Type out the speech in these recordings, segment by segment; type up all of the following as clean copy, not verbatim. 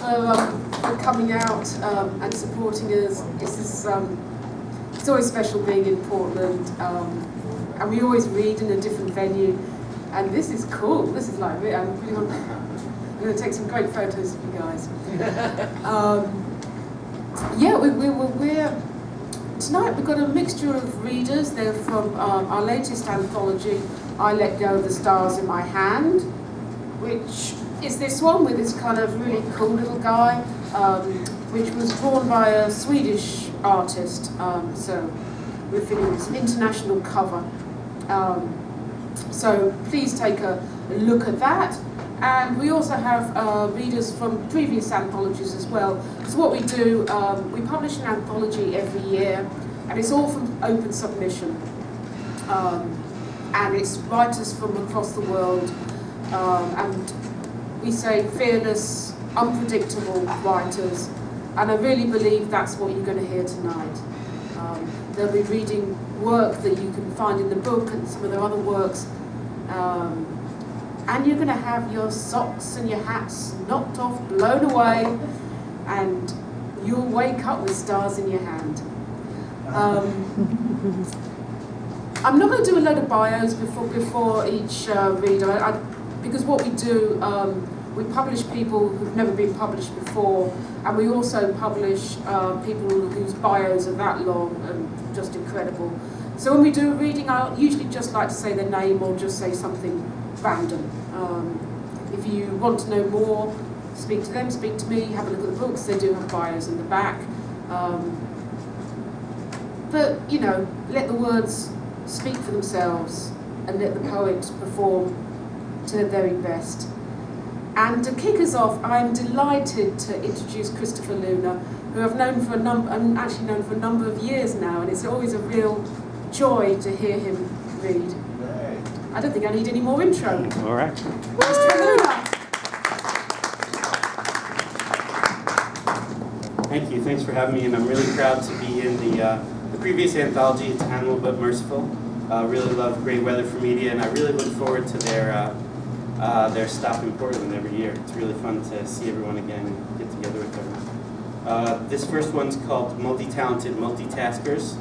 for coming out and supporting us. It's always special being in Portland, and we always read in a different venue. And this is cool. This is like I'm going to take some great photos of you guys. We're tonight we've got a mixture of readers. They're from our latest anthology, I Let Go of the Stars in My Hand, which is this one with this kind of really cool little guy, which was drawn by a Swedish artist. So we're feeling it's an international cover. So please take a look at that. And we also have readers from previous anthologies as well. So what we do, we publish an anthology every year, and it's all from open submission. And it's writers from across the world, and we say fearless, unpredictable writers, and I really believe that's what you're going to hear tonight. They'll be reading work that you can find in the book and some of their other works. And you're going to have your socks and your hats knocked off, blown away, and you'll wake up with stars in your hand. I'm not going to do a load of bios before each reader, because what we do, we publish people who've never been published before, and we also publish people whose bios are that long and just incredible. So when we do a reading, I usually just like to say their name or just say something random. If you want to know more, speak to them, speak to me, have a look at the books. They do have bios in the back. But, let the words speak for themselves and let the poet perform to their very best. And to kick us off, I'm delighted to introduce Christopher Luna, who I've known for a number of years now, and it's always a real joy to hear him read. I don't think I need any more intro. All right. Christopher Luna. Thank you. Thanks for having me, and I'm really proud to be in the previous anthology. It's Animal But Merciful. Really love Great Weather for Media, and I really look forward to their stop in Portland every year. It's really fun to see everyone again and get together with everyone. This first one's called Multi-Talented Multitaskers.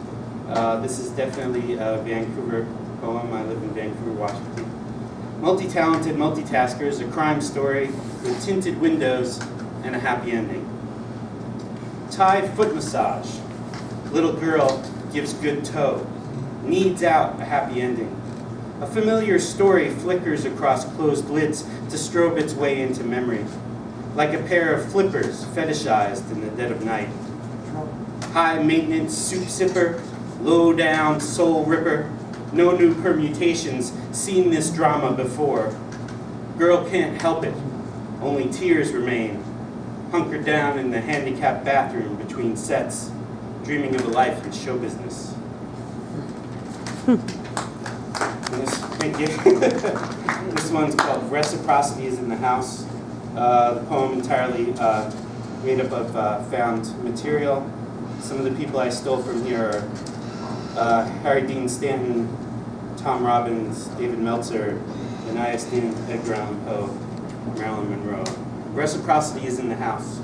This is definitely a Vancouver poem. I live in Vancouver, Washington. Multi-talented multitaskers, a crime story with tinted windows and a happy ending. Thai foot massage. Little girl gives good toe. Needs out a happy ending. A familiar story flickers across closed lids to strobe its way into memory, like a pair of flippers fetishized in the dead of night. High maintenance soup sipper, low down soul ripper. No new permutations, seen this drama before. Girl can't help it, only tears remain. Hunkered down in the handicapped bathroom between sets, dreaming of a life in show business. Thank you. This one's called Reciprocity is in the House. The poem entirely made up of found material. Some of the people I stole from here are Harry Dean Stanton, Tom Robbins, David Meltzer, and Esteem Edgar Allan Poe, Marilyn Monroe. Reciprocity is in the house.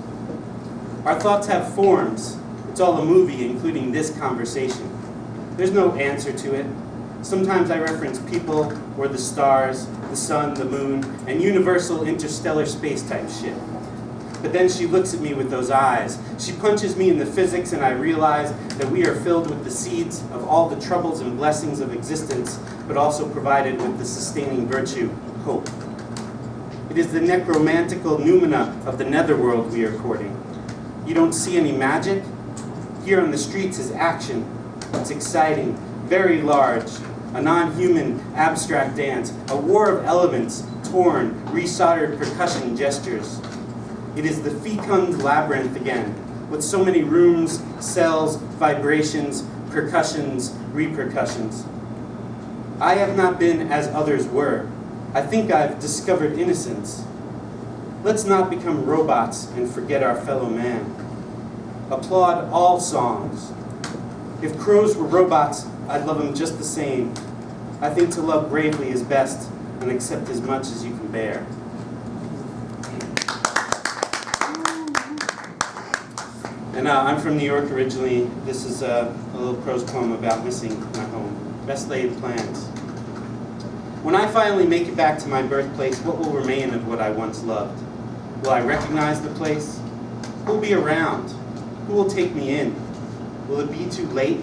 Our thoughts have forms. It's all a movie, including this conversation. There's no answer to it. Sometimes I reference people or the stars, the sun, the moon, and universal interstellar space type shit. But then she looks at me with those eyes. She punches me in the physics, and I realize that we are filled with the seeds of all the troubles and blessings of existence, but also provided with the sustaining virtue, hope. It is the necromantical noumena of the netherworld we are courting. You don't see any magic? Here on the streets is action. It's exciting, very large, a non-human abstract dance, a war of elements, torn, resoldered percussion gestures. It is the fecund labyrinth again, with so many rooms, cells, vibrations, percussions, repercussions. I have not been as others were. I think I've discovered innocence. Let's not become robots and forget our fellow man. Applaud all songs. If crows were robots, I'd love them just the same. I think to love bravely is best and accept as much as you can bear. And I'm from New York originally. This is a little prose poem about missing my home. Best laid plans. When I finally make it back to my birthplace, what will remain of what I once loved? Will I recognize the place? Who will be around? Who will take me in? Will it be too late?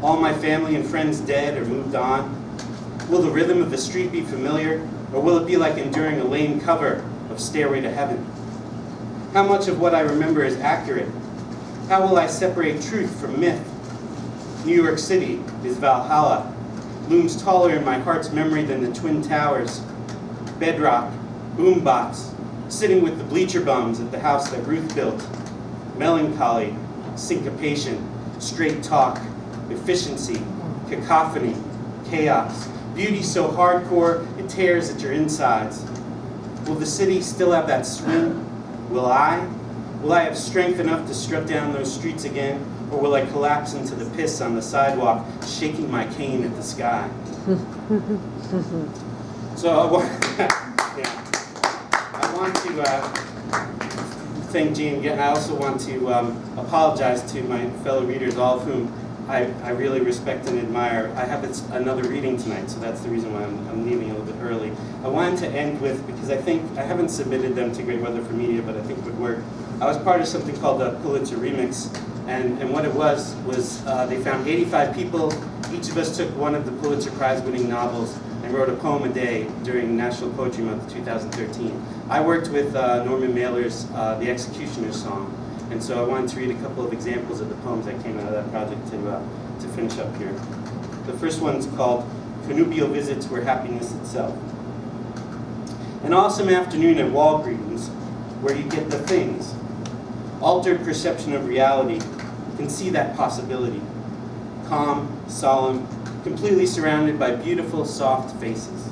All my family and friends dead or moved on? Will the rhythm of the street be familiar? Or will it be like enduring a lame cover of Stairway to Heaven? How much of what I remember is accurate? How will I separate truth from myth? New York City is Valhalla, looms taller in my heart's memory than the Twin Towers. Bedrock, boombox, sitting with the bleacher bums at the house that Ruth built. Melancholy, syncopation, straight talk, efficiency, cacophony, chaos. Beauty so hardcore it tears at your insides. Will the city still have that swing? Will I? Will I have strength enough to strut down those streets again? Or will I collapse into the piss on the sidewalk, shaking my cane at the sky? So I want to thank Jean again. I also want to apologize to my fellow readers, all of whom I really respect and admire. I have another reading tonight, so that's the reason why I'm leaving a little bit early. I wanted to end with, because I think, I haven't submitted them to Great Weather for Media, but I think it would work. I was part of something called the Pulitzer Remix, and what it was they found 85 people. Each of us took one of the Pulitzer Prize-winning novels and wrote a poem a day during National Poetry Month 2013. I worked with Norman Mailer's The Executioner's Song, and so I wanted to read a couple of examples of the poems that came out of that project to finish up here. The first one's called Connubial Visits Were Happiness Itself. An awesome afternoon at Walgreens, where you get the things. Altered perception of reality, can see that possibility. Calm, solemn, completely surrounded by beautiful, soft faces.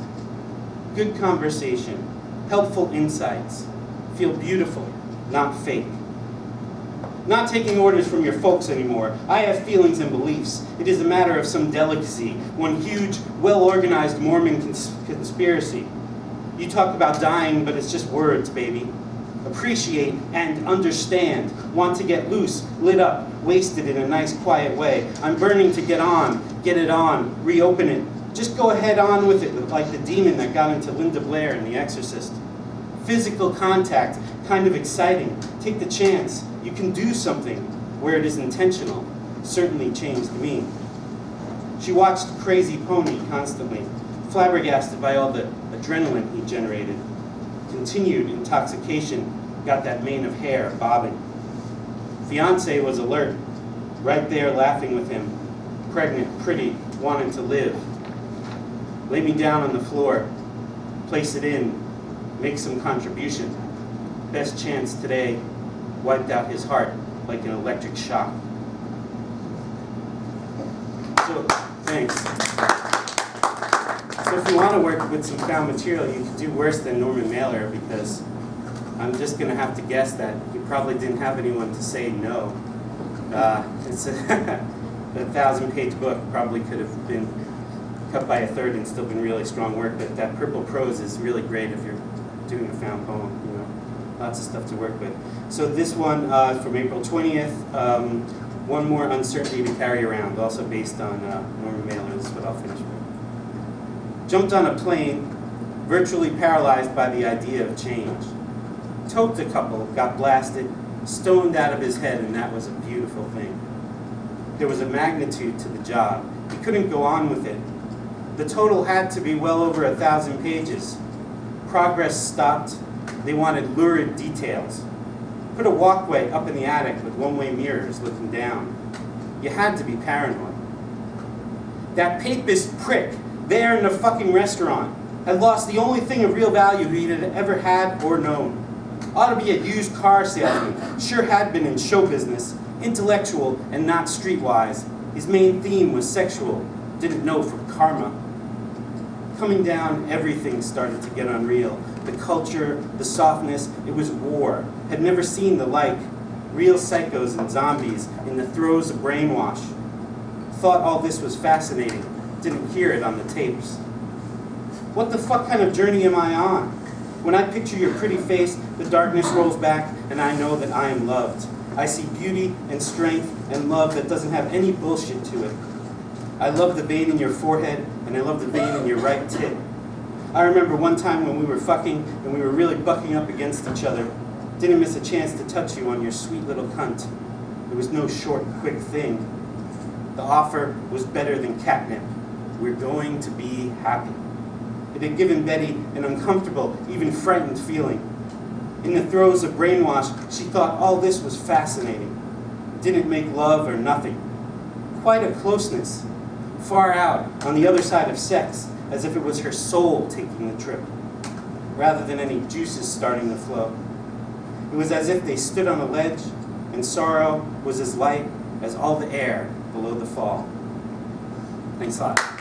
Good conversation, helpful insights. Feel beautiful, not fake. Not taking orders from your folks anymore. I have feelings and beliefs. It is a matter of some delicacy, one huge, well-organized Mormon conspiracy. You talk about dying, but it's just words, baby. Appreciate and understand. Want to get loose, lit up, wasted in a nice, quiet way. I'm burning to get it on, reopen it. Just go ahead on with it, like the demon that got into Linda Blair in The Exorcist. Physical contact, kind of exciting. Take the chance. You can do something where it is intentional. Certainly changed me. She watched Crazy Pony constantly, flabbergasted by all the adrenaline he generated. Continued intoxication, got that mane of hair bobbing. Fiance was alert, right there laughing with him. Pregnant, pretty, wanting to live. Lay me down on the floor, place it in, make some contribution. Best chance today, wiped out his heart like an electric shock. So, thanks. So if you want to work with some found material, you can do worse than Norman Mailer, because I'm just going to have to guess that he probably didn't have anyone to say no. It's a 1,000-page book, probably could have been cut by a third and still been really strong work, but that purple prose is really great if you're doing a found poem, you know. Lots of stuff to work with. So this one from April 20th, One More Uncertainty to Carry Around, also based on Norman Mailer. This is what I'll finish with. Jumped on a plane, virtually paralyzed by the idea of change. Toped a couple, got blasted, stoned out of his head, and that was a beautiful thing. There was a magnitude to the job. He couldn't go on with it. The total had to be well over 1,000 pages. Progress stopped. They wanted lurid details. Put a walkway up in the attic with one-way mirrors looking down. You had to be paranoid. That papist prick there in the fucking restaurant had lost the only thing of real value he had ever had or known. Ought to be a used car salesman. Sure had been in show business. Intellectual and not streetwise. His main theme was sexual. Didn't know from karma. Coming down, everything started to get unreal. The culture, the softness, it was war. Had never seen the like. Real psychos and zombies in the throes of brainwash. Thought all this was fascinating. Didn't hear it on the tapes. What the fuck kind of journey am I on? When I picture your pretty face, the darkness rolls back and I know that I am loved. I see beauty and strength and love that doesn't have any bullshit to it. I love the vein in your forehead, and I love the vein in your right tit. I remember one time when we were fucking and we were really bucking up against each other. Didn't miss a chance to touch you on your sweet little cunt. It was no short, quick thing. The offer was better than catnip. We're going to be happy. It had given Betty an uncomfortable, even frightened feeling. In the throes of brainwash, she thought all this was fascinating. Didn't make love or nothing. Quite a closeness. Far out, on the other side of sex, as if it was her soul taking the trip, rather than any juices starting to flow. It was as if they stood on a ledge, and sorrow was as light as all the air below the fall. Thanks a lot.